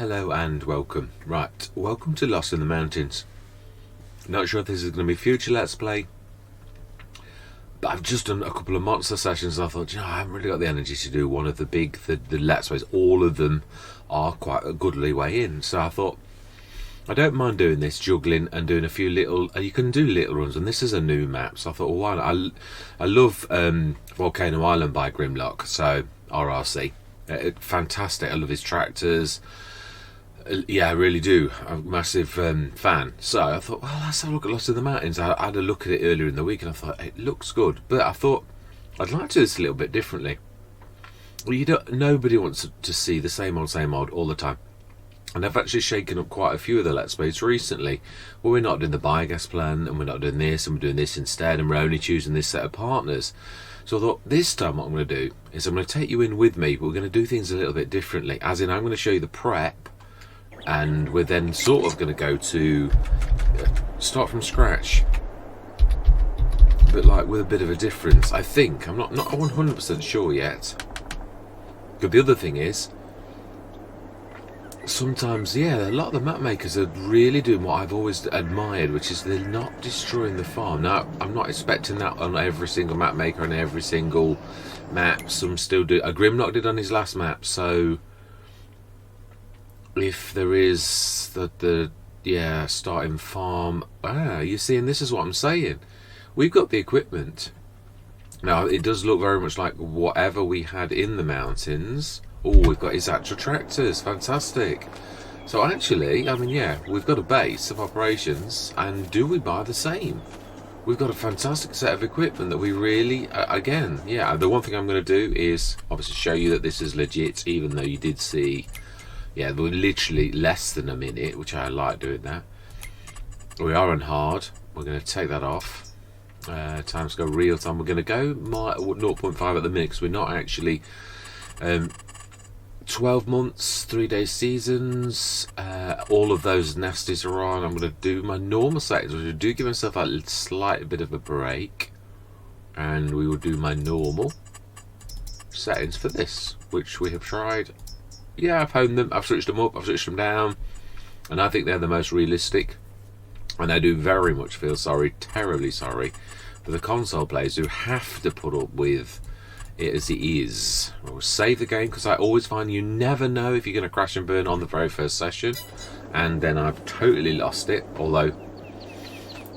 Hello and welcome. Right, welcome to Lost in the Mountains. Not sure if this is going to be a future Let's Play, but I've just done a couple of monster sessions and I thought, I haven't really got the energy to do one of the big, the Let's Plays. All of them are quite a goodly way in, so I thought, I don't mind doing this, juggling and doing a few little, you can do little runs, and this is a new map, so I thought, well, why not? I love Volcano Island by Grimlock, so RRC. Fantastic, I love his tractors. Yeah, I really do. I'm a massive fan. So I thought, well, let's have a look at Lost in the Mountains. I had a look at it earlier in the week and I thought, it looks good. But I thought, I'd like to do this a little bit differently. Well, nobody wants to see the same old all the time. And I've actually shaken up quite a few of the Let's Plays recently. Well, we're not doing the biogas plant and we're not doing this and we're doing this instead and we're only choosing this set of partners. So I thought, this time what I'm going to do is I'm going to take you in with me. We're going to do things a little bit differently. As in, I'm going to show you the prep. And we're then sort of going to go to start from scratch, but like with a bit of a difference. I think I'm not 100% sure yet. But the other thing is, sometimes, yeah, a lot of the map makers are really doing what I've always admired, which is they're not destroying the farm. Now, I'm not expecting that on every single map maker and every single map. Some still do. A Grimlock did on his last map, so. If there is the starting farm, you see, and this is what I'm saying. We've got the equipment. Now it does look very much like whatever we had in the mountains. Oh, we've got his actual tractors, fantastic. So actually, I mean, yeah, we've got a base of operations, and do we buy the same? We've got a fantastic set of equipment that we really, again, yeah. The one thing I'm going to do is obviously show you that this is legit, even though you did see. Yeah, we're literally less than a minute, which I like doing that. We are on hard. We're going to take that off. Times go real time. We're going to go 0.5 at the minute because we're not actually 12 months, 3-day seasons. All of those nasties are on. I'm going to do my normal settings, which I do give myself a slight bit of a break. And we will do my normal settings for this, which we have tried. Yeah, I've honed them, I've switched them up, I've switched them down, and I think they're the most realistic. And I do very much feel sorry, terribly sorry, for the console players who have to put up with it as it is. We'll save the game, because I always find you never know if you're going to crash and burn on the very first session, and then I've totally lost it. Although,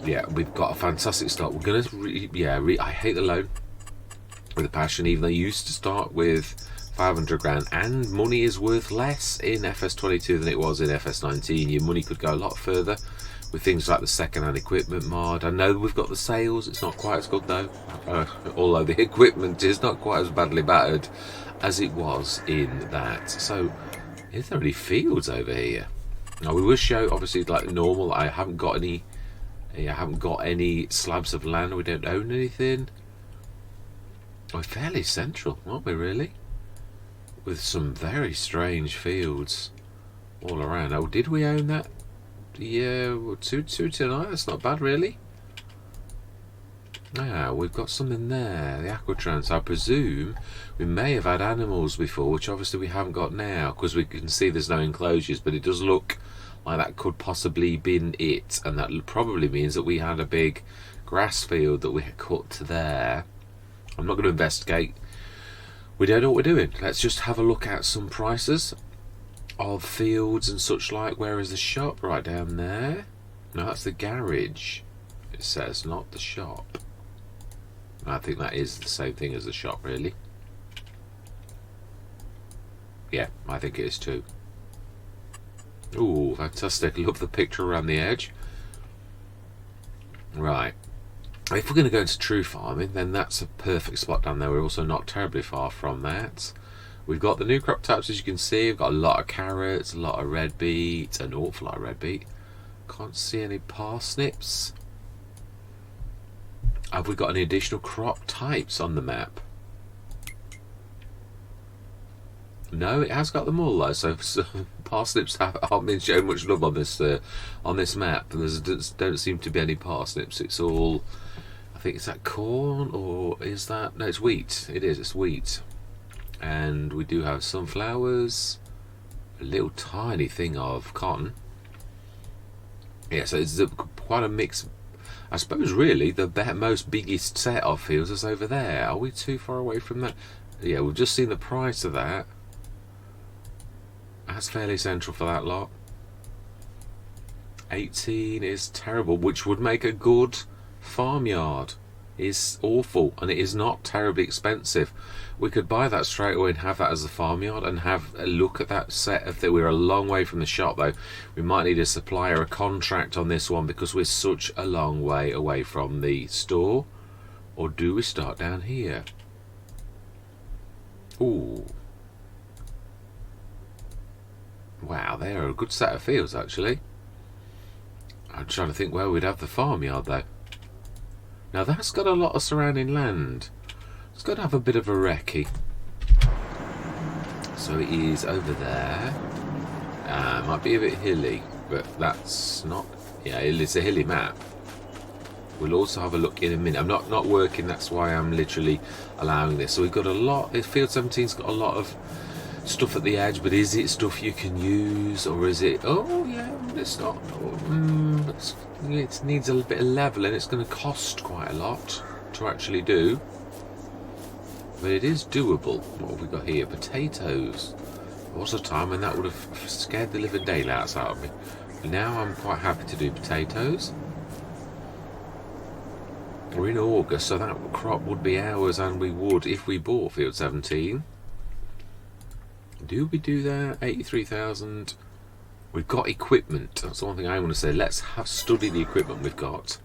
yeah, we've got a fantastic start. We're going to, I hate the loan with a passion, even though you used to start with 500 grand, and money is worth less in FS22 than it was in FS19. Your money could go a lot further with things like the second-hand equipment mod. I know we've got the sales, it's not quite as good though, although the equipment is not quite as badly battered as it was in that. So, is there any fields over here? Now we will show, obviously, like normal. I haven't got any slabs of land. We don't own anything. We're fairly central, aren't we, really? With some very strange fields all around. Oh, did we own that? Yeah, two tonight. That's not bad, really. Ah, we've got something there. The Aquatrans. I presume we may have had animals before, which obviously we haven't got now, because we can see there's no enclosures. But it does look like that could possibly been it, and that probably means that we had a big grass field that we had cut to there. I'm not going to investigate. We don't know what we're doing. Let's just have a look at some prices of fields and such like. Where is the shop? Right down there. No, that's the garage. It says, not the shop. I think that is the same thing as the shop, really. Yeah, I think it is too. Ooh, fantastic. Love the picture around the edge. Right. If we're going to go into true farming, then that's a perfect spot down there. We're also not terribly far from that. We've got the new crop types, as you can see. We've got a lot of carrots, a lot of red beet, an awful lot of red beet. Can't see any parsnips. Have we got any additional crop types on the map? No, it has got them all though. So parsnips aren't being shown much love on this map. There don't seem to be any parsnips. It's all, I think, is that corn or is that? No, it's wheat. It is. It's wheat. And we do have sunflowers. a little tiny thing of cotton. Yeah, so it's quite a mix. I suppose really the most biggest set of fields is over there. Are we too far away from that? Yeah, we've just seen the price of that. That's fairly central for that lot. 18 is terrible, which would make a good farmyard. Is awful, and it is not terribly expensive. We could buy that straight away and have that as a farmyard and have a look at that set. If we're a long way from the shop though, we might need a supplier, a contract on this one, because we're such a long way away from the store. Or do we start down here? Ooh, wow, they are a good set of fields actually. I'm trying to think where we'd have the farmyard though. Now that's got a lot of surrounding land. It's got to have a bit of a recce. So it is over there. Might be a bit hilly, but that's not. Yeah, it's a hilly map. We'll also have a look in a minute. I'm not working. That's why I'm literally allowing this. So we've got a lot. Field 17's got a lot of stuff at the edge, but is it stuff you can use, or is it? Oh yeah, it's not. It needs a bit of leveling. It's going to cost quite a lot to actually do, but it is doable. What have we got here? Potatoes. There was a time when that would have scared the living daylights out of me. Now I'm quite happy to do potatoes. We're in August, so that crop would be ours, and we would if we bought field 17. Do we do that? 83,000. We've got equipment. That's the one thing I want to say. Let's study the equipment we've got.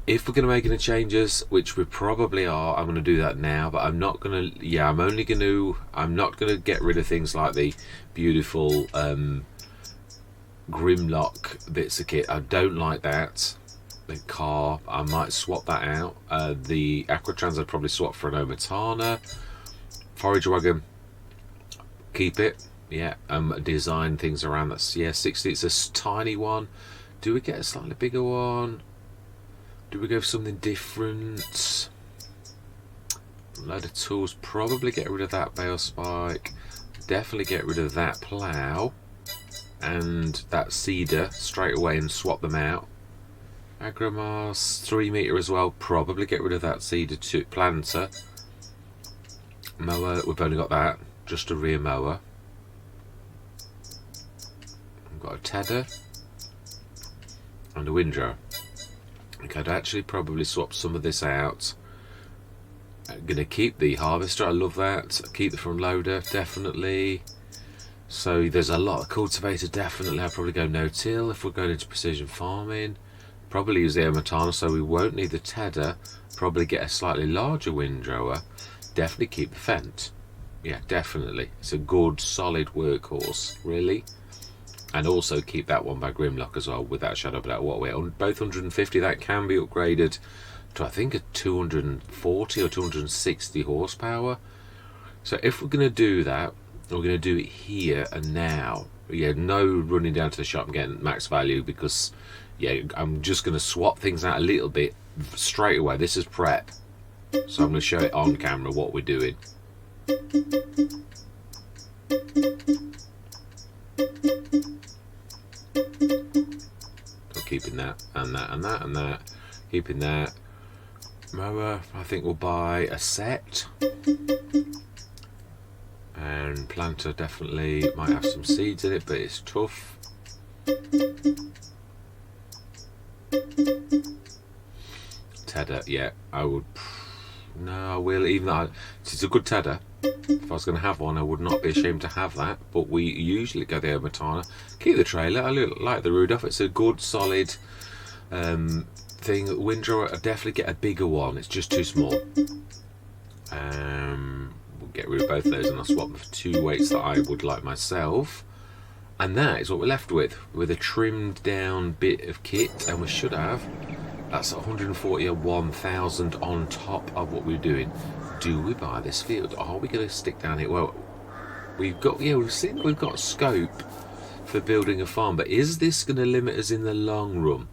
If we're going to make any changes, which we probably are, I'm going to do that now. But I'm not going to. Yeah, I'm not going to get rid of things like the beautiful Grimlock bits of kit. I don't like that. The car, I might swap that out. The Aquatrans I'd probably swap for an Omatana. Forage wagon, keep it. Yeah, design things around that. Yeah, 60. It's a tiny one. Do we get a slightly bigger one? Do we go for something different? Load of tools. Probably get rid of that bale spike. Definitely get rid of that plough and that seeder straight away and swap them out. Agromass 3 metre as well. Probably get rid of that seeder planter. Mower, we've only got that, just a rear mower. We've got a tedder and a windrower. I could actually probably swap some of this out. I'm going to keep the harvester, I love that. Keep the front loader, definitely. So there's a lot of cultivator, definitely. I'll probably go no-till if we're going into precision farming. Probably use the Omatana, so we won't need the tedder. Probably get a slightly larger windrower. Definitely keep the Fent. Yeah, definitely. It's a good, solid workhorse, really. And also keep that one by Grimlock as well, without a shadow of a doubt. What we're on both 150, that can be upgraded to I think a 240 or 260 horsepower. So if we're going to do that, we're going to do it here and now. Yeah, no running down to the shop and getting max value, because yeah, I'm just going to swap things out a little bit straight away. This is prep. So I'm going to show it on camera what we're doing. So keeping that and that and that and that. Keeping that. Mower, I think we'll buy a set. And planter definitely might have some seeds in it, but it's tough. Tedder, yeah, I would. No, I will. Even though it's a good tedder. If I was going to have one, I would not be ashamed to have that. But we usually go the Omatana. Keep the trailer. I like the Rudolph. It's a good, solid thing. Windrower, I'll definitely get a bigger one. It's just too small. We'll get rid of both of those, and I'll swap them for 2 weights that I would like myself. And that is what we're left with a trimmed down bit of kit. And we should have. That's 140 or 1,000 on top of what we're doing. Do we buy this field? Are we going to stick down here? Well, we've seen that we've got scope for building a farm, but is this going to limit us in the long run?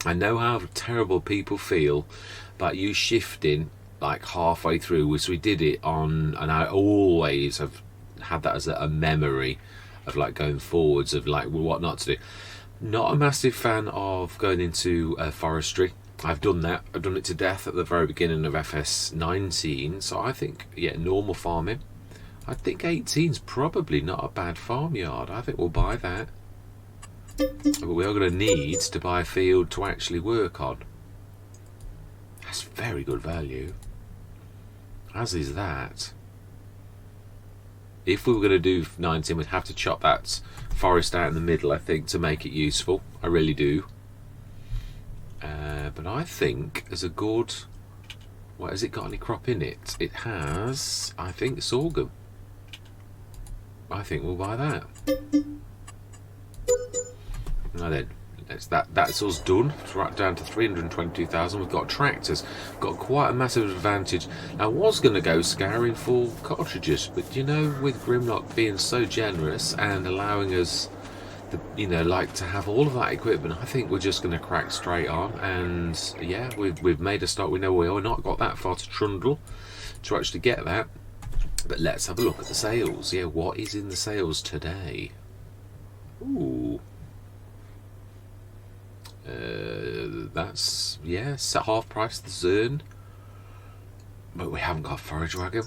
I know how terrible people feel about you shifting like halfway through, which we did it on, and I always have had that as a memory of like going forwards of like what not to do. Not a massive fan of going into forestry. I've done that. I've done it to death at the very beginning of FS19. So I think, yeah, normal farming. I think 18's probably not a bad farmyard. I think we'll buy that. But we are going to need to buy a field to actually work on. That's very good value. As is that. If we were going to do 19, we'd have to chop that forest out in the middle, I think, to make it useful. I really do. But I think as a good... What, has it got any crop in it? It has, I think, sorghum. I think we'll buy that. Now then, that's us done. It's right down to 322,000. We've got tractors. Got quite a massive advantage. Now, I was going to go scouring for cartridges, but you know, with Grimlock being so generous and allowing us, like to have all of that equipment, I think we're just going to crack straight on. And yeah, we've made a start. We know we're not got that far to trundle to actually get that. But let's have a look at the sales. Yeah, what is in the sales today? Ooh. That's, yeah, set half price the Zern. But we haven't got forage wagon.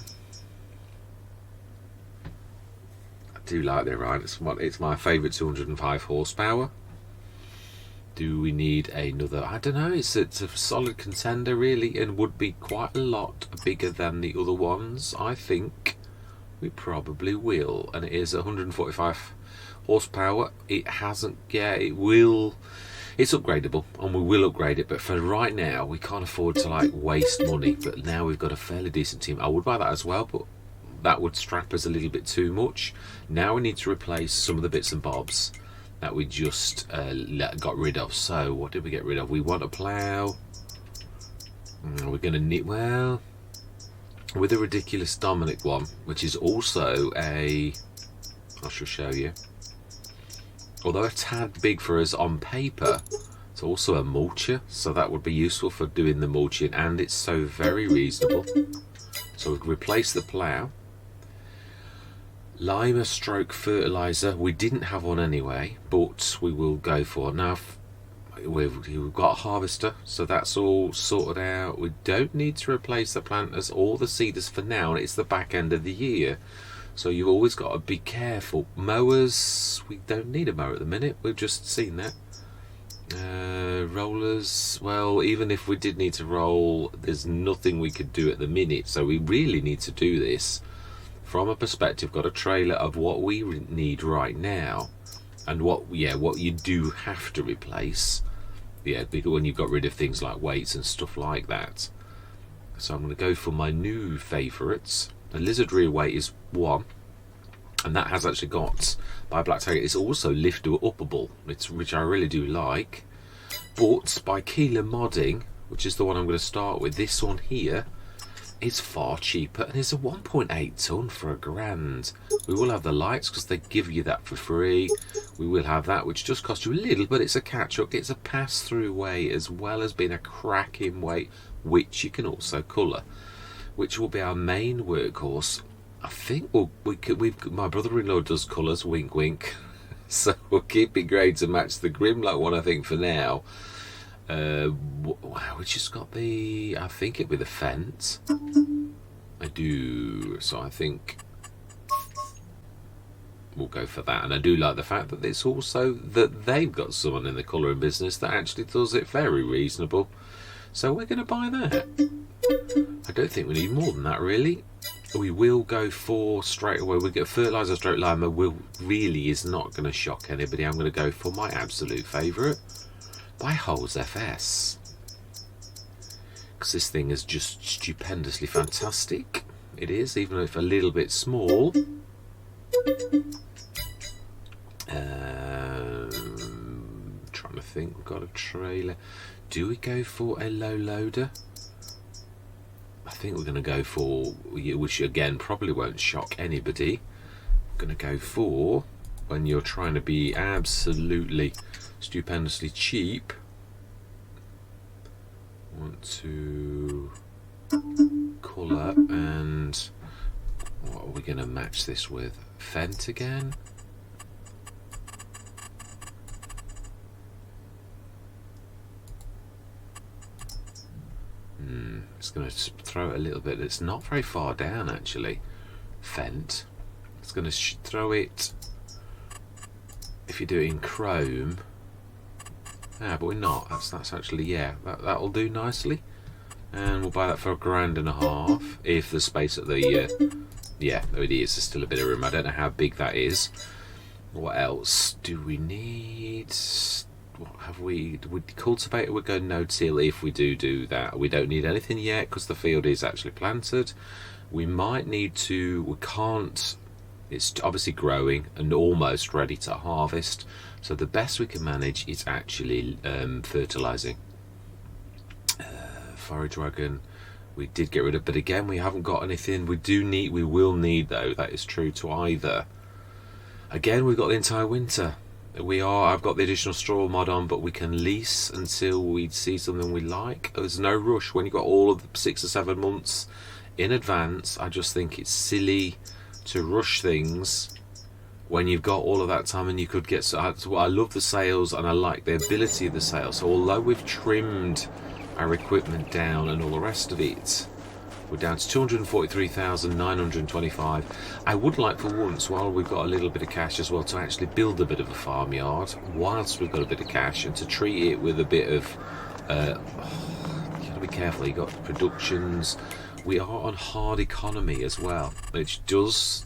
I do like the Orion. It's my favourite 205 horsepower. Do we need another? I don't know. It's a solid contender really, and would be quite a lot bigger than the other ones. I think we probably will. And it is 145 horsepower. It hasn't. Yeah, it will. It's upgradable, and we will upgrade it, but for right now we can't afford to like waste money. But now we've got a fairly decent team. I would buy that as well, but that would strap us a little bit too much. Now we need to replace some of the bits and bobs that we just got rid of. So what did we get rid of? We want a plough. We're going to need, well, with a ridiculous Dominic one, which is also I shall show you. Although a tad big for us on paper, it's also a mulcher, so that would be useful for doing the mulching, and it's so very reasonable. So we've replaced the plough. Lima stroke fertiliser, we didn't have one anyway, but we will go for. Now we've got a harvester, so that's all sorted out. We don't need to replace the planters or the seeders for now, and it's the back end of the year. So you've always got to be careful. Mowers, we don't need a mower at the minute. We've just seen that. Rollers, well, even if we did need to roll, there's nothing we could do at the minute. So we really need to do this from a perspective, got a trailer of what we need right now. And what you do have to replace. Yeah, when you've got rid of things like weights and stuff like that. So I'm going to go for my new favourites. The lizard rear weight is 1, and that has actually got by Black Tiger. It's also lift or uppable, which I really do like. But by Keeler Modding, which is the one I'm going to start with, this one here is far cheaper, and it's a 1.8 ton for £1,000. We will have the lights because they give you that for free. We will have that, which just costs you a little, but it's a catch-up. It's a pass-through weight as well as being a cracking weight, which you can also colour, which will be our main workhorse. I think my brother-in-law does colours, wink wink. So we'll keep it grey to match the Grimlock one, I think, for now. We just got the, I think it'll be the fence. I do, so I think we'll go for that. And I do like the fact that it's also that they've got someone in the colouring business that actually does it very reasonable. So we're going to buy that. I don't think we need more than that, really. We will go for straight away. We get fertiliser stroke lima. Really is not going to shock anybody. I'm going to go for my absolute favourite, by Holes FS, because this thing is just stupendously fantastic. It is, even if a little bit small. Trying to think. We've got a trailer. Do we go for a low loader? I think we're going to go for, which again probably won't shock anybody. We're going to go for, when you're trying to be absolutely stupendously cheap, want to colour, and what are we going to match this with? Fent again. It's going to throw it a little bit. It's not very far down, actually. Fent. It's going to throw it, if you do it in Chrome. Yeah, but we're not. That's actually, yeah, that'll do nicely. And we'll buy that for £1.50 if the space at the, yeah, there it is. There's still a bit of room. I don't know how big that is. What else do we need? What have we? Would cultivator would go no till if we do that. We don't need anything yet because the field is actually planted. We might need to. We can't. It's obviously growing and almost ready to harvest. So the best we can manage is actually fertilizing. Forage wagon. We did get rid of, but again we haven't got anything. We will need though. That is true to either. Again, we've got the entire winter. I've got the additional straw mod on, but we can lease until we see something we like. There's no rush when you've got all of the 6 or 7 months in advance. I just think it's silly to rush things when you've got all of that time, and you could get. So I love the sales and I like the ability of the sales. So although we've trimmed our equipment down and all the rest of it, we're down to 243,925. I would like for once, while we've got a little bit of cash as well, to actually build a bit of a farmyard whilst we've got a bit of cash, and to treat it with a bit of you got to be careful. You got productions. We are on hard economy as well, which does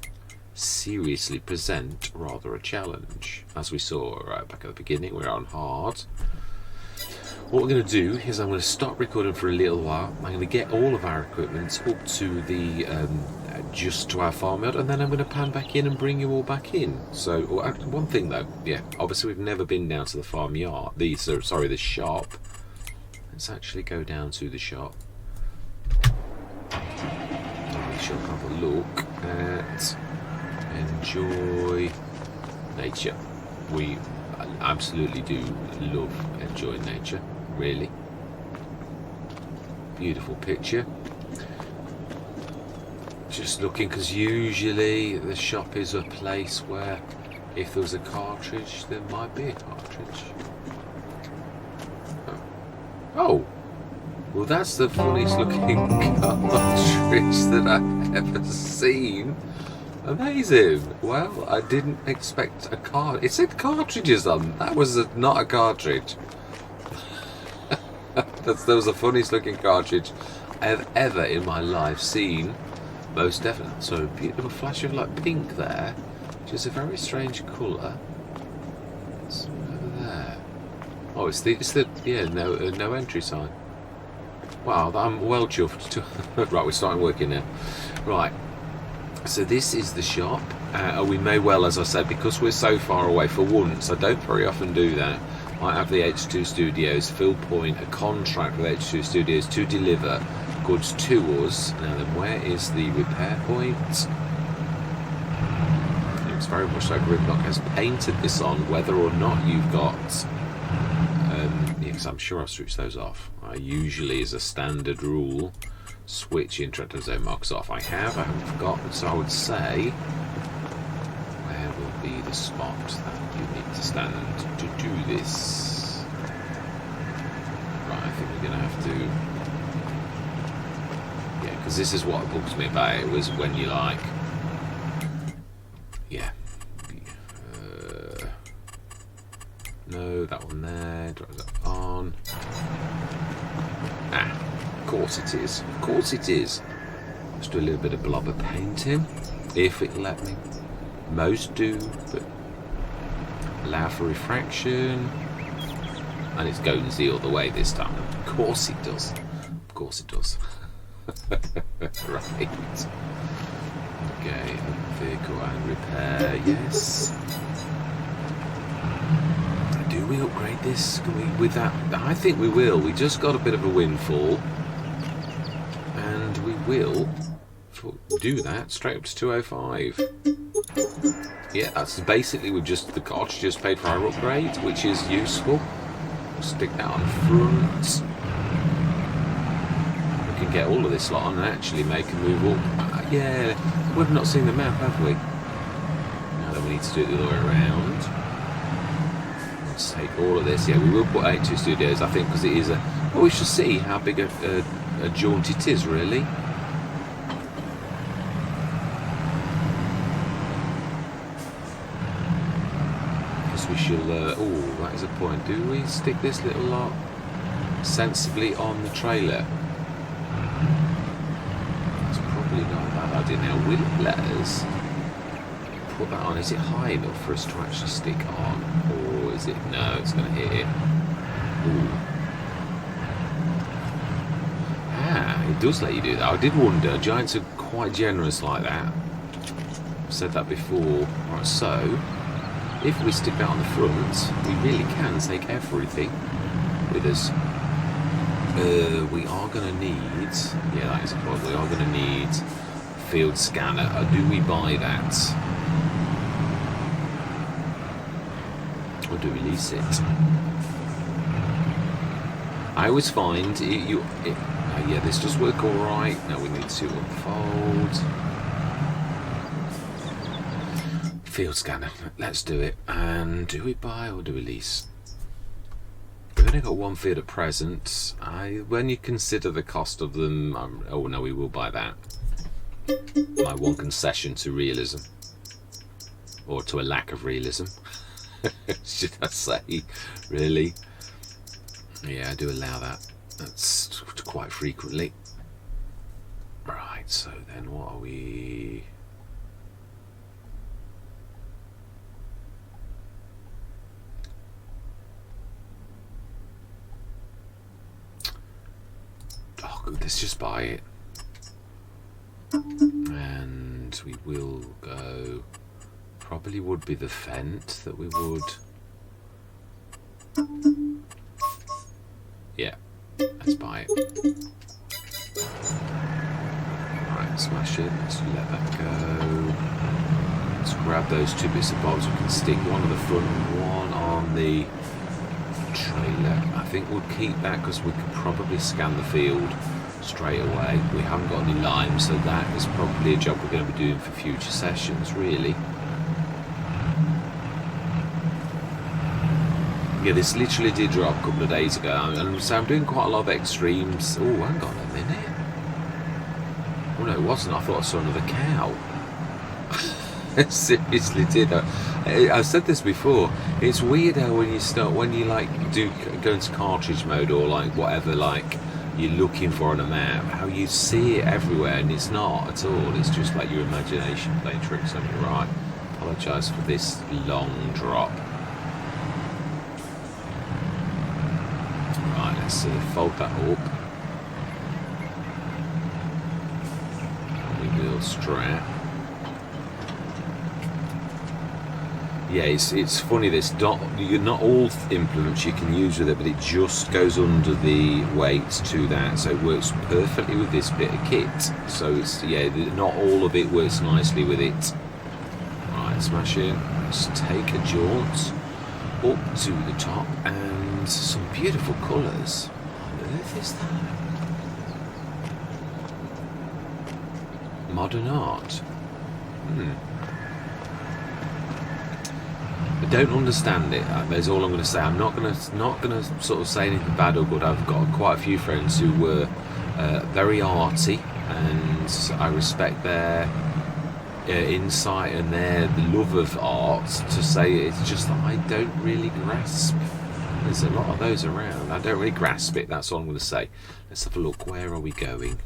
seriously present rather a challenge, as we saw right back at the beginning. We're on hard. What we're going to do is I'm going to stop recording for a little while. I'm going to get all of our equipment up to the just to our farmyard, and then I'm going to pan back in and bring you all back in. So one thing though, yeah, obviously we've never been down to the farmyard. The shop. Let's actually go down to the shop. We shall have a look at enjoy nature. We absolutely do love enjoying nature. Really beautiful picture. Just looking, because usually the shop is a place where if there was a cartridge there might be a cartridge. Oh, well, that's the funniest looking cartridge that I've ever seen. Amazing. Well, I didn't expect a card. It said cartridges on. That was not a cartridge. That was the funniest looking cartridge I've ever in my life seen. Most definitely. So a beautiful flash of like pink there, which is a very strange colour. What's over there? Oh, it's the no entry sign. Wow, I'm well chuffed. Right, we're starting working now. Right. So this is the shop. We may well, as I said, because we're so far away, for once, I don't very often do that, might have the H2 Studios, Phil Point, a contract with H2 Studios to deliver goods to us. Now then, where is the repair point? Looks very much like Ribnock has painted this on, whether or not you've got... because I'm sure I've switched those off. I usually, as a standard rule, switch interactive zone marks off. I haven't forgotten, so I would say, where will be the spot that you need to stand to do this? Right, I think we're going to have to, yeah, because this is what bugs me about it, was when you like, yeah, no, that one there, drive that on. Of course it is. Of course it is. Let's do a little bit of blobber painting, if it'll let me. Most do, but allow for refraction. And it's going Z all the way this time. Of course it does. Of course it does. Right. Okay, vehicle and repair, yes. Do we upgrade this? Can we, with that? I think we will. We just got a bit of a windfall. And we will do that straight up to 205. Yeah, that's basically the cartridge just paid for our upgrade, which is useful. We'll stick that on front. We can get all of this lot on and actually make a move up. Yeah, we've not seen the map, have we? need to do it the other way around. Let's take all of this. Yeah, we will put 82 studios, I think, because it is a... Well, we should see how big a jaunt it is, really. Because we shall... oh, that is a point. Do we stick this little lot sensibly on the trailer? It's probably not a bad idea. Now, will it let us put that on? Is it high enough for us to actually stick on? Or is it... No, it's going to hit it. Ooh. It does let you do that. I did wonder, Giants are quite generous like that. I've said that before. Right, so if we stick that on the front, we really can take everything with us. We are going to need... Yeah, that is a problem. We are going to need field scanner. Do we buy that? Or do we lease it? I always find yeah, this does work all right. Now we need to unfold. Field scanner. Let's do it. And do we buy or do we lease? We've only got one field at present. When you consider the cost of them, oh no, we will buy that. My one concession to realism, or to a lack of realism, should I say? Really? Yeah, I do allow that. That's quite frequently. Right, so then what are we... Oh, good, let's just buy it. And we will go... Probably would be the Fent that we would... Yeah. Let's buy it. Alright, smash it. Let's let that go. Let's grab those two bits of bobs. We can stick one on the front and one on the trailer. I think we'll keep that because we could probably scan the field straight away. We haven't got any lime, so that is probably a job we're going to be doing for future sessions, really. Yeah, this literally did drop a couple of days ago, and so I'm doing quite a lot of extremes. Oh, hang on a minute. Oh no, it wasn't. I thought I saw another cow. I seriously did. I've said this before. It's weird how when you like go into cartridge mode or like whatever, like you're looking for on a map, how you see it everywhere, and it's not at all. It's just like your imagination playing tricks on you. Right. Apologise for this long drop. Let's fold that up. We will strap. Yeah, it's funny this. Not all implements you can use with it, but it just goes under the weight to that, so it works perfectly with this bit of kit. So it's not all of it works nicely with it. Right, smash it. Let's take a jaunt up to the top and some beautiful colours. What on earth is that? Modern art. I don't understand it. That's all I'm going to say. I'm not going to sort of say anything bad or good. I've got quite a few friends who were very arty, and I respect their insight and their love of art. To say it's just that I don't really grasp. There's a lot of those around. I don't really grasp it. That's all I'm going to say. Let's have a look. Where are we going?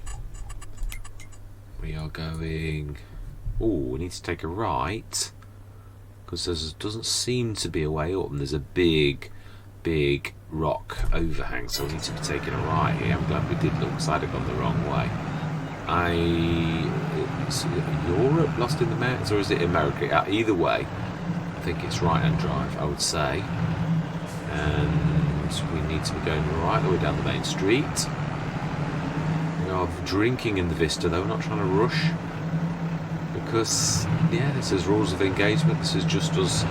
We are going... Oh, we need to take a right, because there doesn't seem to be a way up, and there's a big rock overhang, so we need to be taking a right here. I'm glad we did look, because I'd have gone the wrong way. Is it Europe, Lost in the Mountains, or is it America? Either way, I think it's right-hand drive, I would say. And we need to be going right the way down the main street. We are drinking in the Vista, though. We're not trying to rush, because yeah, this is rules of engagement. This is just us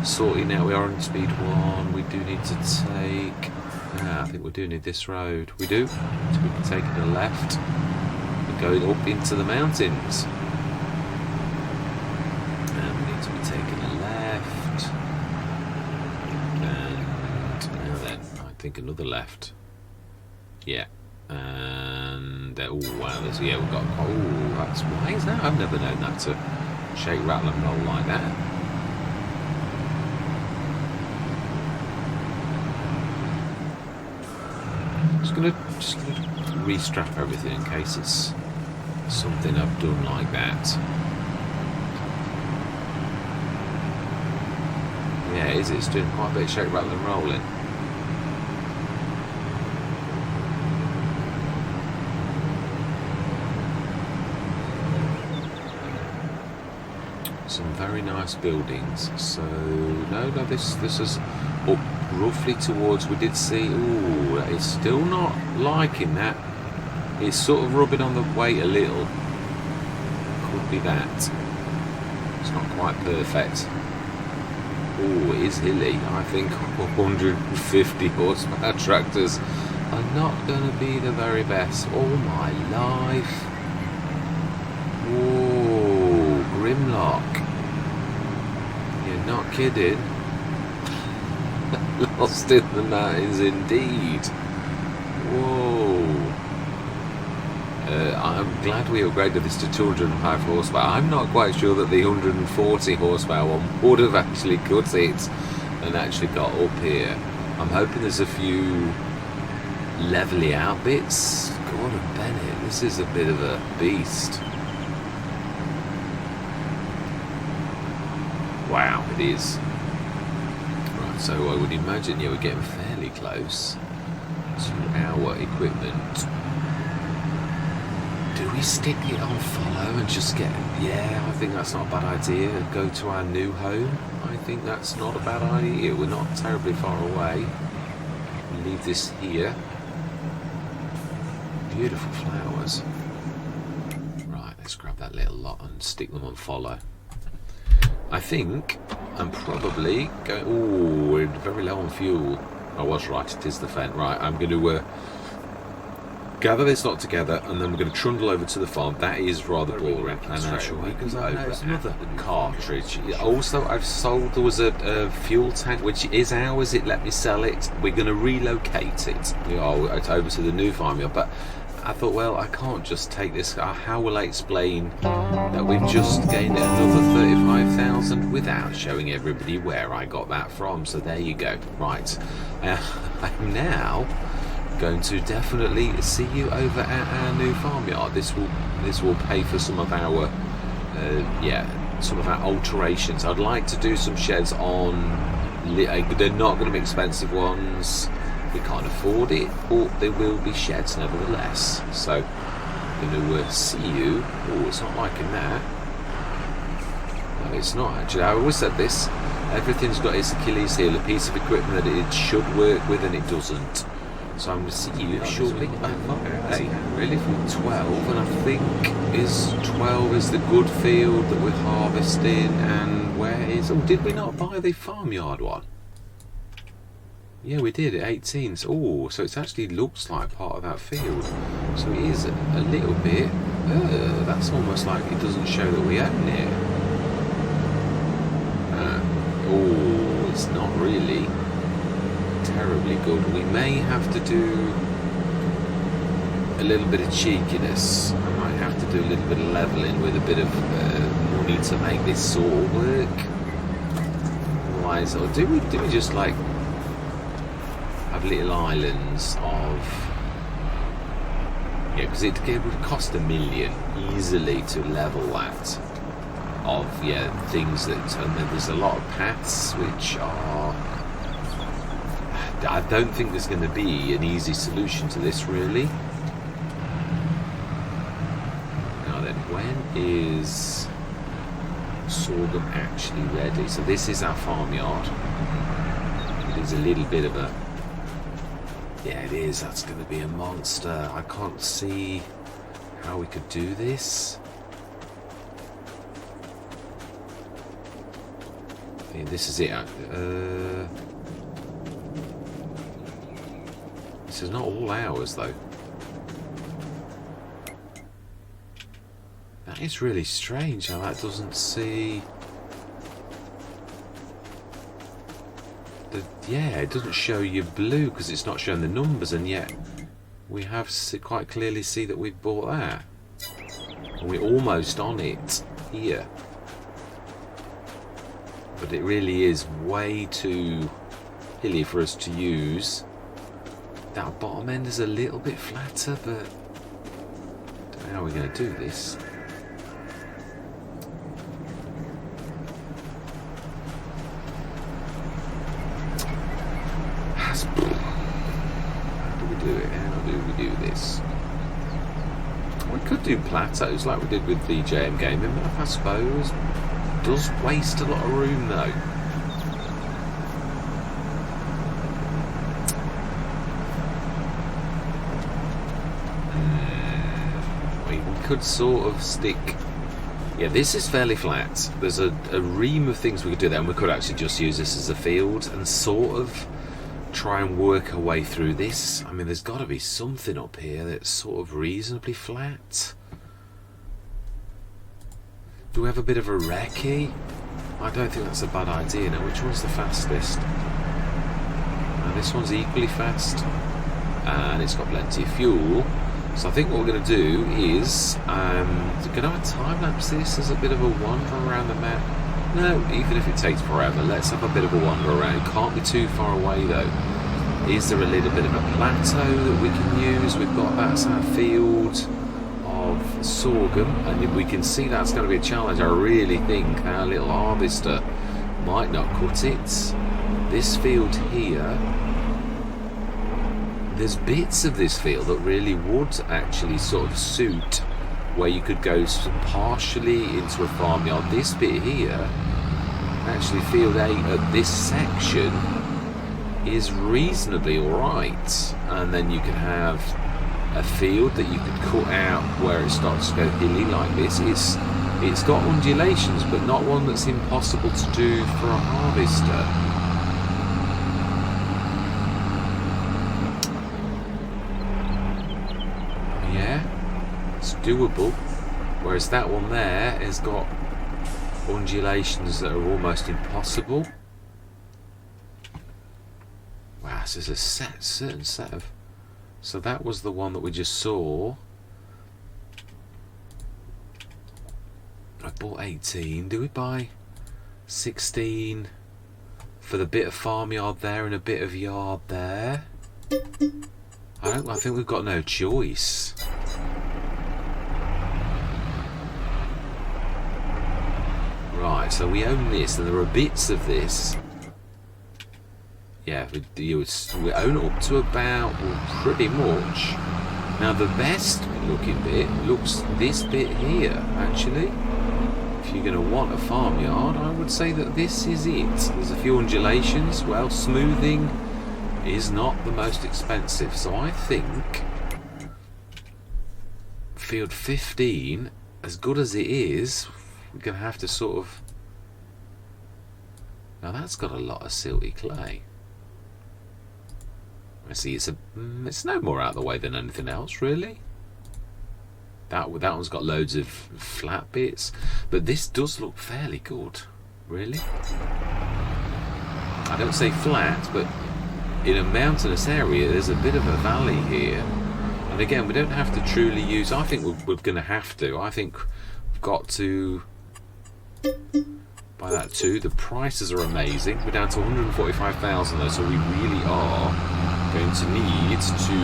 sorting out. We are on speed 1. We do need to take... I think we do need this road. We do. So we can take a left. We're going up into the mountains. And we need to be taking a left. think another left. Yeah. And oh wow, we've got. Oh, that's why is that? I've never known that to shake, rattle, and roll like that. Just gonna restrap everything in case it's something I've done like that. Yeah, it is. It's doing quite a bit of shake, rattle, and rolling. Some very nice buildings. So no, this is up roughly towards. We did see. Ooh, it's still not liking that. It's sort of rubbing on the weight a little. Could be that. It's not quite perfect. Oh, it is hilly. I think 150 horsepower tractors are not going to be the very best. Oh my life. Whoa, Grimlock. You're not kidding. Lost in the mountains indeed. Whoa. I'm glad we upgraded this to 205 horsepower. I'm not quite sure that the 140 horsepower one would have actually cut it and actually got up here. I'm hoping there's a few levelly out bits. Gordon Bennett, this is a bit of a beast. Wow, it is. Right, so I would imagine we're getting fairly close to our equipment. Do we stick it on follow and just get... Yeah, I think that's not a bad idea. Go to our new home. I think that's not a bad idea. We're not terribly far away. Leave this here. Beautiful flowers. Right, let's grab that little lot and stick them on follow. I think I'm probably going... Ooh, we're very low on fuel. I was right, it is the Fendt. Right, I'm going to... gather this lot together and then we're going to trundle over to the farm. That is rather boring, and I'm sure because I know it's another cartridge. Also, I've sold, there was a fuel tank which is ours. It let me sell it. We're going to relocate it. It's over to the new farmyard, but I thought, well, I can't just take this. How will I explain that we've just gained another 35,000 without showing everybody where I got that from? So there you go. Right, I'm now going to definitely see you over at our new farmyard. This will pay for some of our some of our alterations. I'd like to do some sheds on. They're not going to be expensive ones. We can't afford it, but there will be sheds nevertheless. So I'm going to see you. Oh, it's not liking that. No, it's not actually. I always said this. Everything's got its Achilles heel, a piece of equipment that it should work with and it doesn't. So I'm going to see you shortly. Hey, really from 12, and I think is 12 is the good field that we're harvesting, and where is... Oh, did we not buy the farmyard one? Yeah, we did at 18. So it actually looks like part of that field. So it is a little bit... that's almost like it doesn't show that we own it. It's not really terribly good. We may have to do a little bit of cheekiness. I might have to do a little bit of levelling with a bit of money to make this sort of work. Otherwise, or do we just like have little islands of... Yeah, because it would cost $1 million easily to level that. Of things that, and then there's a lot of paths which are... I don't think there's going to be an easy solution to this, really. Now then, when is sorghum actually ready? So this is our farmyard. It is a little bit of a... Yeah, it is. That's going to be a monster. I can't see how we could do this. Yeah, this is it. This is not all ours, though. That is really strange how that doesn't see... yeah, it doesn't show you blue because it's not showing the numbers, and yet we have quite clearly see that we've bought that. And we're almost on it here. But it really is way too hilly for us to use. That bottom end is a little bit flatter, but I don't know how we're going to do this. How do we do it? How do we do this? We could do plateaus like we did with the JM Gaming, but I suppose it does waste a lot of room though. We could sort of stick. Yeah, this is fairly flat. There's a ream of things we could do there, and we could actually just use this as a field and sort of try and work our way through this. I mean, there's got to be something up here that's sort of reasonably flat. Do we have a bit of a recce? I don't think that's a bad idea. Now, which one's the fastest? This one's equally fast, and it's got plenty of fuel. So I think what we're going to do is going to have a time lapse this as a bit of a wander around the map. No, even if it takes forever, let's have a bit of a wander around. It can't be too far away though. Is there a little bit of a plateau that we can use? We've got, that's our field of sorghum, and if we can see that's going to be a challenge. I really think our little harvester might not cut it. This field here, there's bits of this field that really would actually sort of suit where you could go partially into a farmyard. This bit here, actually field 8 at this section is reasonably alright, and then you can have a field that you could cut out where it starts to go hilly like this. It's got undulations, but not one that's impossible to do for a harvester. Doable, whereas that one there has got undulations that are almost impossible. Wow, so there's a certain set of. So that was the one that we just saw. I bought 18. Do we buy 16 for the bit of farmyard there and a bit of yard there? I think we've got no choice. Right, so we own this, and there are bits of this. Yeah, we own up to about, well, pretty much. Now the best looking bit looks this bit here, actually. If you're going to want a farmyard, I would say that this is it. There's a few undulations. Well, smoothing is not the most expensive, so I think field 15, as good as it is, we're going to have to sort of. Now that's got a lot of silty clay. I see it's no more out of the way than anything else, really. That one's got loads of flat bits, but this does look fairly good, really. I don't say flat, but in a mountainous area, there's a bit of a valley here. And again, we don't have to truly use. I think we're going to have to. I think we've got to. By that too, the prices are amazing. We're down to 145,000 though, so we really are going to need to.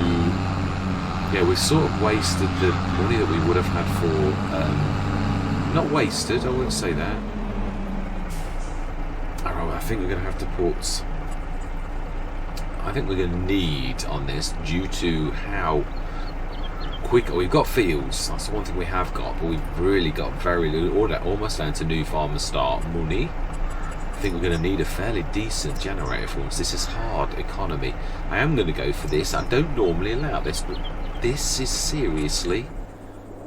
Yeah, we've sort of wasted the money that we would have had for. Not wasted, I wouldn't say that. Alright, I think we're going to have to put. I think we're going to need on this due to how quick we've got fields. That's the one thing we have got, but we've really got very little, almost down to new farmer start money. I think we're going to need a fairly decent generator for once. This is hard economy. I am going to go for this. I don't normally allow this, but this is seriously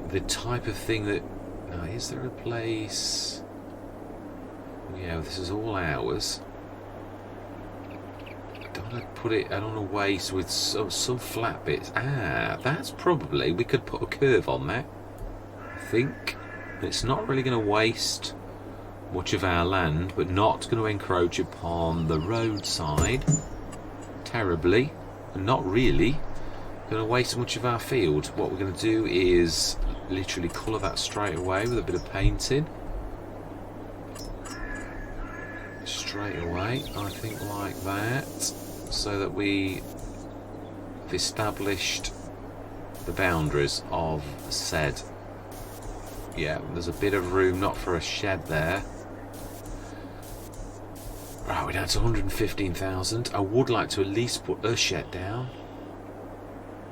the type of thing that. Now, is there a place? Yeah, this is all ours. Don't want to put it on a waste with some flat bits. Ah, that's probably, we could put a curve on that. I think it's not really going to waste much of our land, but not going to encroach upon the roadside terribly, and not really going to waste much of our field. What we're going to do is literally colour that straight away with a bit of painting. Straight away, I think, like that, so that we have established the boundaries of said. Yeah, there's a bit of room, not for a shed there. Right, we're down to 115,000. I would like to at least put a shed down.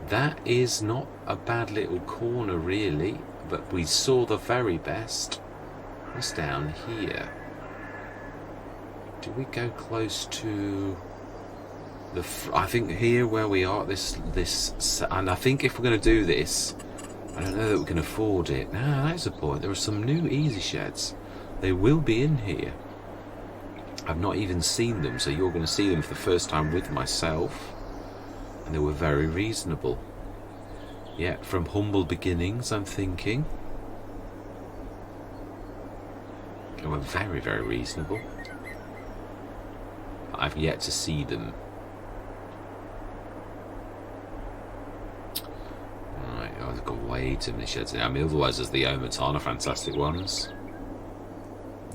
That is not a bad little corner, really, but we saw the very best. What's down here? Do we go close to the? I think here where we are, this, and I think if we're going to do this, I don't know that we can afford it. Now, that's the point. There are some new easy sheds. They will be in here. I've not even seen them, so you're going to see them for the first time with myself. And they were very reasonable. Yeah, from humble beginnings, I'm thinking. They were very, very reasonable. I've yet to see them. Right, I've got way too many sheds in. I mean, otherwise there's the Omatana, fantastic ones.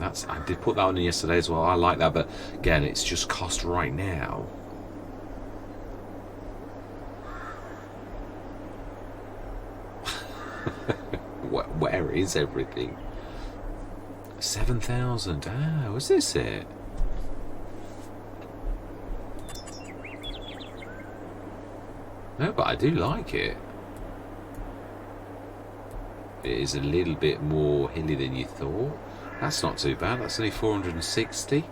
I did put that on yesterday as well. I like that, but again, it's just cost right now. Where is everything? 7,000. Ah, was this it? No, but I do like it. It is a little bit more hilly than you thought. That's not too bad. That's only 460.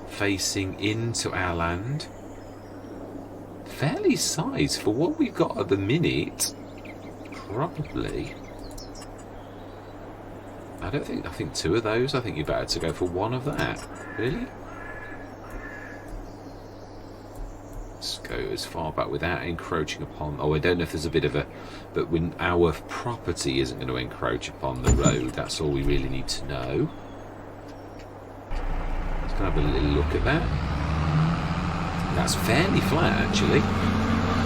Facing into our land. Fairly sized for what we've got at the minute. Probably. I think two of those. I think you're better to go for one of that. Really? Let's go as far back without encroaching upon. Oh, I don't know if there's a bit of a. But when our property isn't going to encroach upon the road, that's all we really need to know. Let's have a little look at that. That's fairly flat, actually.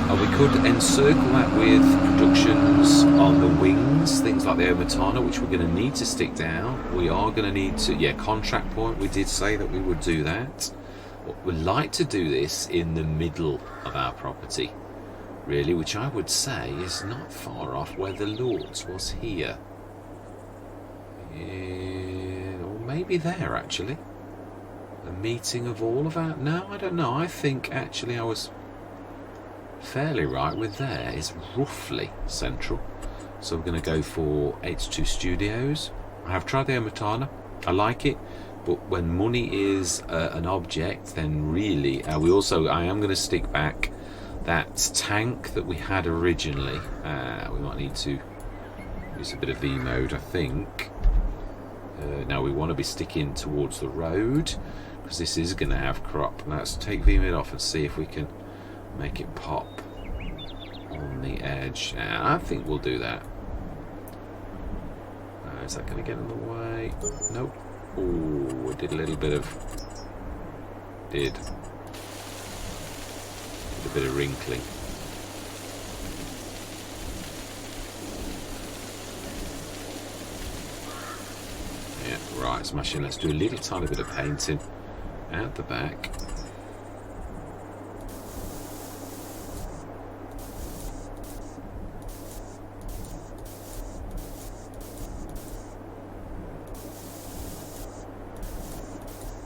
Oh, we could encircle that with productions on the wings, things like the Omatana, which we're going to need to stick down. We are going to need to, yeah, contract point. We did say that we would do that. We'd like to do this in the middle of our property, really, which I would say is not far off where the Lord's was here. Or maybe there, actually. A meeting of all of our... No, I don't know. I think, actually, I was fairly right with there. It's roughly central. So we're going to go for H2 Studios. I have tried the Omatana. I like it. But when money is an object, then really, I am going to stick back that tank that we had originally. We might need to use a bit of V mode, I think. Now we want to be sticking towards the road, because this is going to have crop. Let's take V mode off and see if we can make it pop on the edge. I think we'll do that. Is that going to get in the way? Nope. Oh, it did a little bit of... Did a bit of wrinkling. Yeah, right, smashing. Let's do a little tiny bit of painting at the back.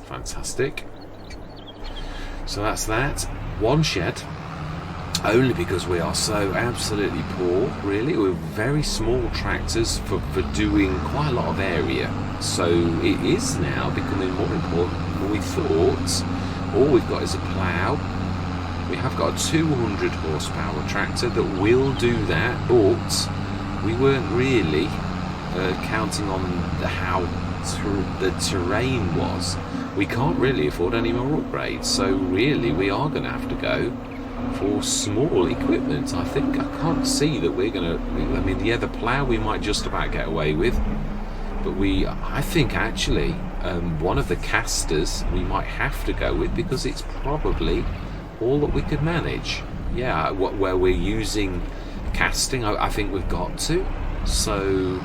Fantastic. So that's that. One shed, only because we are so absolutely poor, really. We're very small tractors for doing quite a lot of area. So it is now becoming more important than we thought. All we've got is a plough. We have got a 200 horsepower tractor that will do that, but we weren't really counting on how the terrain was. We can't really afford any more upgrades, so really we are going to have to go for small equipment. I think I can't see that we're going to... I mean, yeah, the plough we might just about get away with, But I think actually one of the casters we might have to go with, because it's probably all that we could manage. Yeah, where we're using casting, I think we've got to. So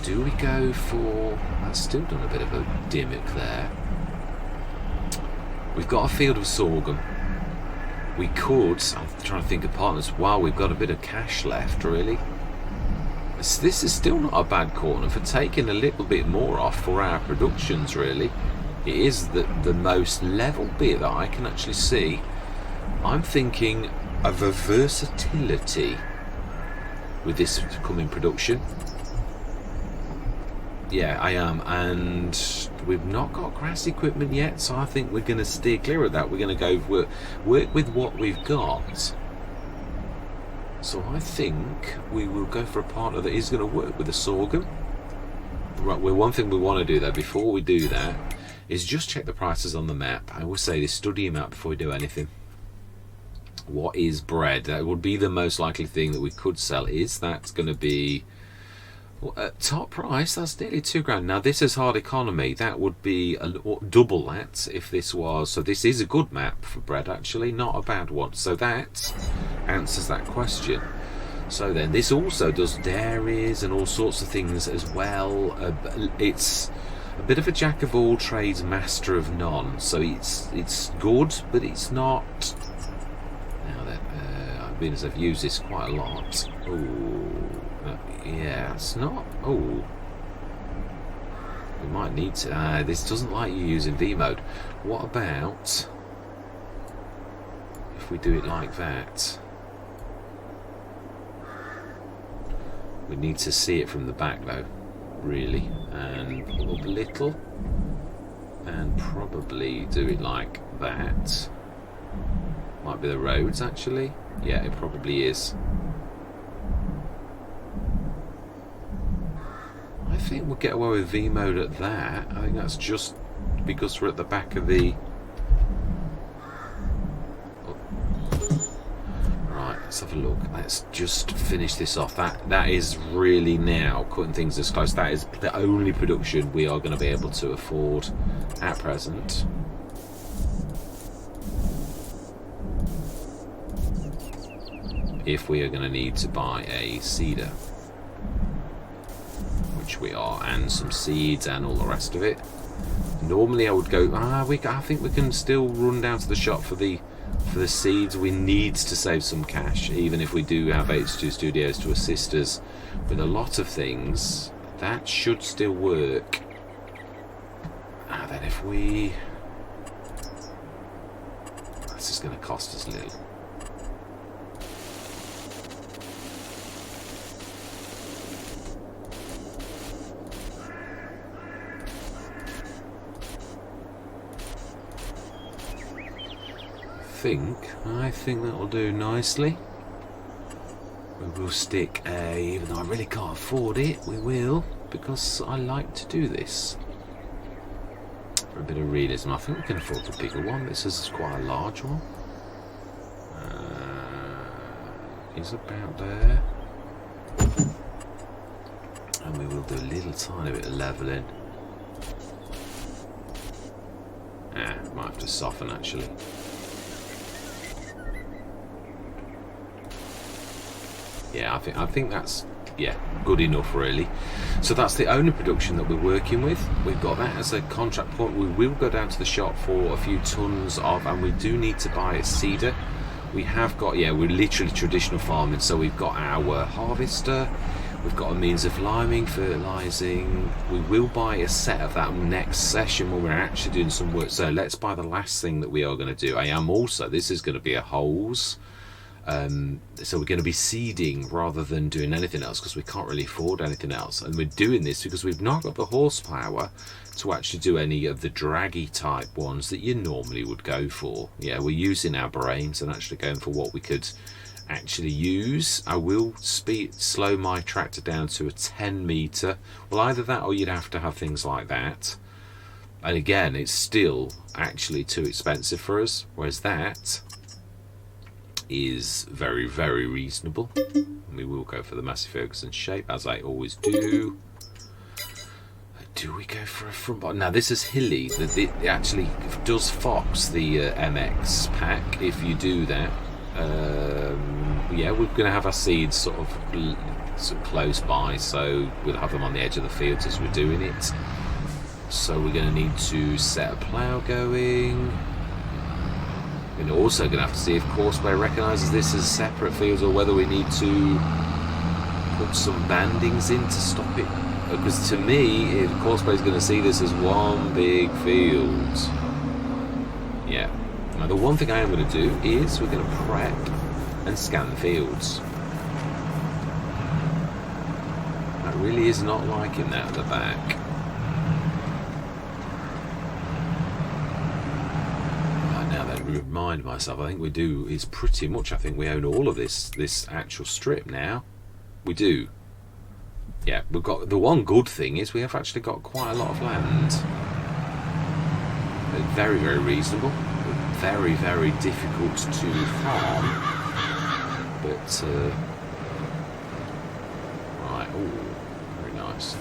do we go for... That's still done a bit of a dimmick there. We've got a field of sorghum. We could... I'm trying to think of partners. Wow, we've got a bit of cash left, really. This is still not a bad corner for taking a little bit more off for our productions, really. It is the most level bit that I can actually see. I'm thinking of a versatility with this coming production. Yeah, I am. And we've not got grass equipment yet, so I think we're going to steer clear of that. We're going to go work with what we've got. So I think we will go for a partner that is going to work with the sorghum. Right, well, one thing we want to do though before we do that is just check the prices on the map. I will say this, study them out before we do anything. What is bread? That would be the most likely thing that we could sell. Is that going to be... Well, at top price, that's nearly £2,000. Now this is hard economy. That would be double that if this was. So this is a good map for bread, actually, not a bad one. So that answers that question. So then this also does dairies and all sorts of things as well. It's a bit of a jack of all trades, master of none. So it's good, but it's not. Now that I've used this quite a lot. Ooh. Yeah, it's not... Oh, we might need to... this doesn't like you using V mode. What about if we do it like that? We need to see it from the back though, really. And pull up a little. And probably do it like that. Might be the roads, actually. Yeah, it probably is. I think we'll get away with V mode at that. I think that's just because we're at the back of the... Oh. Right, let's have a look. Let's just finish this off. That is really now cutting things as close. That is the only production we are going to be able to afford at present. If we are going to need to buy a seeder. Which we are, and some seeds and all the rest of it. Normally I would go, I think we can still run down to the shop for the seeds. We need to save some cash, even if we do have H2 Studios to assist us with a lot of things. That should still work. Then if we... This is going to cost us little. I think that'll do nicely. We will stick even though I really can't afford it, we will, because I like to do this. For a bit of realism, I think we can afford the bigger one. This is quite a large one. Is about there. And we will do a little tiny bit of levelling. Might have to soften actually. Yeah, I think that's good enough really. So that's the only production that we're working with. We've got that as a contract point. We will go down to the shop for a few tons of, and we do need to buy a seeder. We have got, we're literally traditional farming, so we've got our harvester, we've got a means of liming, fertilising. We will buy a set of that next session when we're actually doing some work. So let's buy the last thing that we are going to do. This is going to be a hose. So we're going to be seeding rather than doing anything else because we can't really afford anything else, and we're doing this because we've not got the horsepower to actually do any of the draggy type ones that you normally would go for. We're using our brains and actually going for what we could actually use. I will slow my tractor down to a 10 meter. Well, either that or you'd have to have things like that, and again it's still actually too expensive for us, whereas that is very, very reasonable. And we will go for the Massey Ferguson shape, as I always do. do we go for a front bar? Now this is Hilly. It actually does Fox the MX pack. If you do that, yeah, we're going to have our seeds sort of close by, so we'll have them on the edge of the fields as we're doing it. So we're going to need to set a plough going. We're also going to have to see if Courseway recognises this as separate fields, or whether we need to put some bandings in to stop it. Because to me, Courseway is going to see this as one big field. Yeah. Now the one thing I am going to do is we're going to prep and scan the fields. That really is not liking that at the back. Remind myself, I think we do, is pretty much, I think we own all of this actual strip now. We do. Yeah, we've got, the one good thing is we have actually got quite a lot of land. Very, very reasonable. Very, very difficult to farm. But, right, oh, very nice.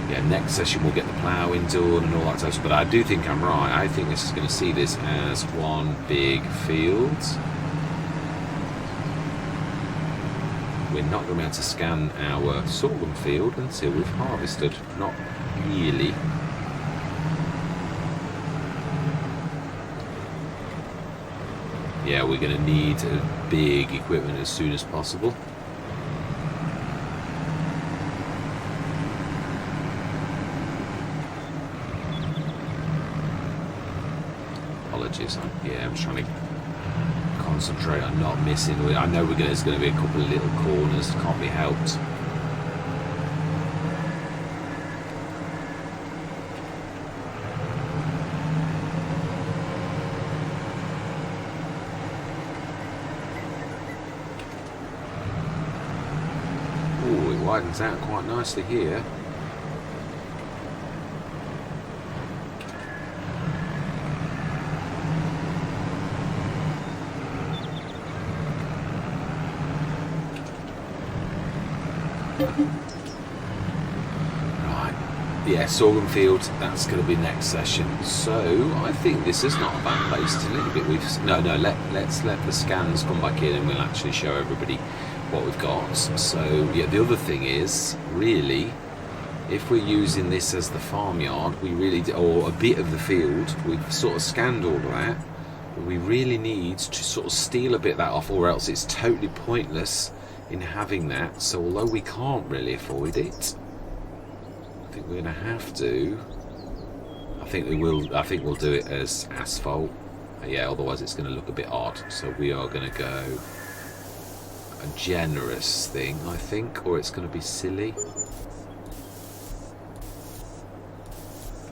Yeah, next session we'll get the ploughing done and all that stuff, but I do think I'm right. I think this is going to see this as one big field. We're not going to be able to scan our sorghum field until we've harvested. Not really. Yeah, we're going to need big equipment as soon as possible. Yeah, I'm trying to concentrate on not missing. I know there's going to be a couple of little corners that can't be helped. Oh, it widens out quite nicely here. Right, yeah, sorghum field, that's going to be next session. So I think this is not a bad place to leave it. Let's let the scans come back in and we'll actually show everybody what we've got. So yeah, the other thing is, really, if we're using this as the farmyard, we really or a bit of the field, we've sort of scanned all of that, but we really need to sort of steal a bit of that off, or else it's totally pointless in having that. So although we can't really avoid it, I think we're going to have to. I think we'll do it as asphalt. Yeah, otherwise it's going to look a bit odd. So we are going to go a generous thing, I think, or it's going to be silly.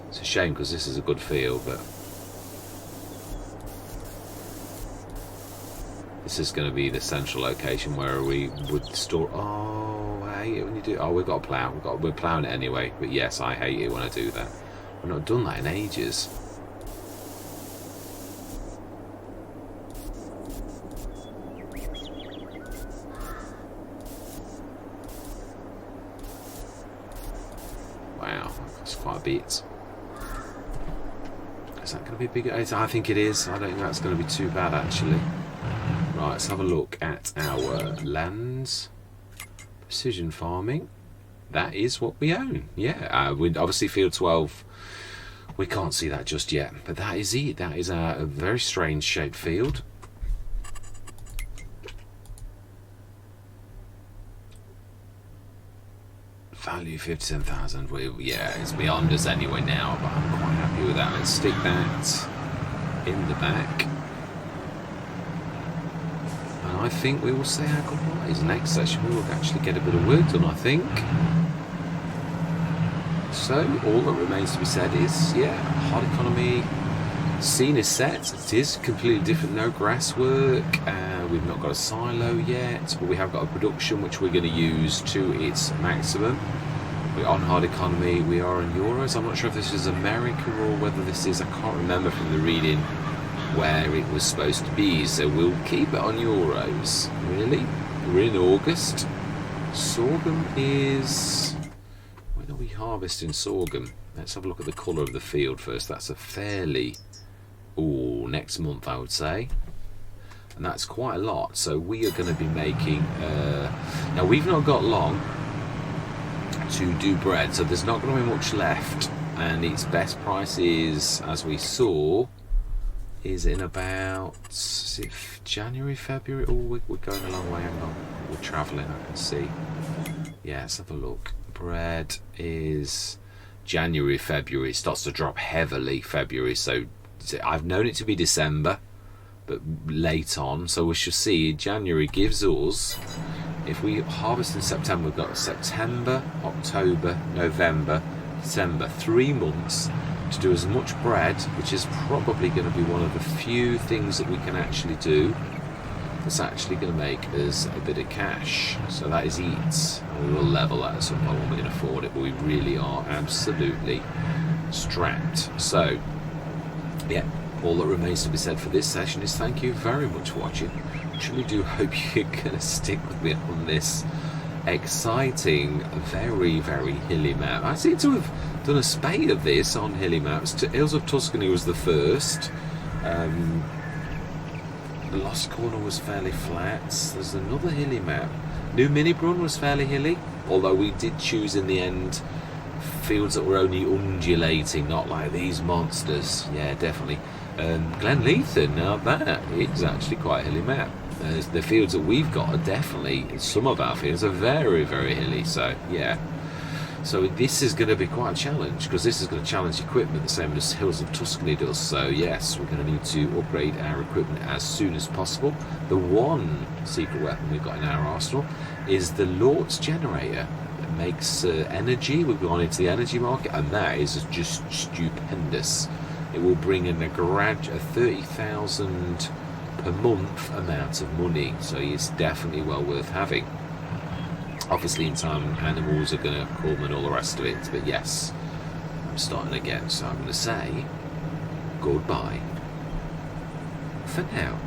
It's a shame because this is a good field, but this is going to be the central location where we would store. Oh, I hate it when you do. Oh, we've got a plough. We're ploughing it anyway. But yes, I hate it when I do that. I've not done that in ages. Wow, that's quite a bit. Is that going to be bigger? I think it is. I don't think that's going to be too bad actually. Right, let's have a look at our lands. Precision farming. That is what we own. Yeah, we obviously field 12. We can't see that just yet, but that is it. That is a very strange shaped field. Value 57,000. Yeah, it's beyond us anyway now, but I'm quite happy with that. Let's stick that in the back. I think we will say our goodbyes. Next session we will actually get a bit of work done, I think. So all that remains to be said is, yeah, hard economy scene is set. It is completely different. No grass work. We've not got a silo yet, but we have got a production which we're going to use to its maximum. We're on hard economy. We are in euros. I'm not sure if this is America or whether this is, I can't remember from the reading where it was supposed to be, so we'll keep it on euros. Really, we're in August. Sorghum is... When are we harvesting sorghum? Let's have a look at the colour of the field first. That's a fairly... Ooh, next month I would say. And that's quite a lot. So we are going to be making... Now we've not got long to do bread, so there's not going to be much left. And its best price is, as we saw, is in about... Is it January, February? Oh, we're going a long way. Hang on. We're travelling, I can see. Yeah, let's have a look. Bread is January, February. It starts to drop heavily February, so I've known it to be December, but late on. So we shall see. January gives us, if we harvest in September, we've got September, October, November, December, 3 months to do as much bread, which is probably going to be one of the few things that we can actually do that's actually going to make us a bit of cash. So that is eats, and we will level that at some point when we can afford it, but we really are absolutely strapped. So yeah, all that remains to be said for this session is thank you very much for watching. I truly do hope you're going to stick with me on this exciting, very, very hilly map. I seem to have done a spate of this on hilly maps. Hills of Tuscany was the first. The Lost Corner was fairly flat. There's another hilly map. New Minibrun was fairly hilly, although we did choose in the end fields that were only undulating, not like these monsters. Yeah, definitely. Glenleithen, now that is actually quite a hilly map. The fields that we've got are definitely, some of our fields are very, very hilly, so yeah. So this is going to be quite a challenge, because this is going to challenge equipment the same as Hills of Tuscany does. So yes, we're going to need to upgrade our equipment as soon as possible. The one secret weapon we've got in our arsenal is the Lortz generator that makes energy. We've gone into the energy market, and that is just stupendous. It will bring in a 30,000 per month amount of money, so it's definitely well worth having. Obviously in time animals are going to come and all the rest of it, but yes, I'm starting again, so I'm going to say goodbye for now.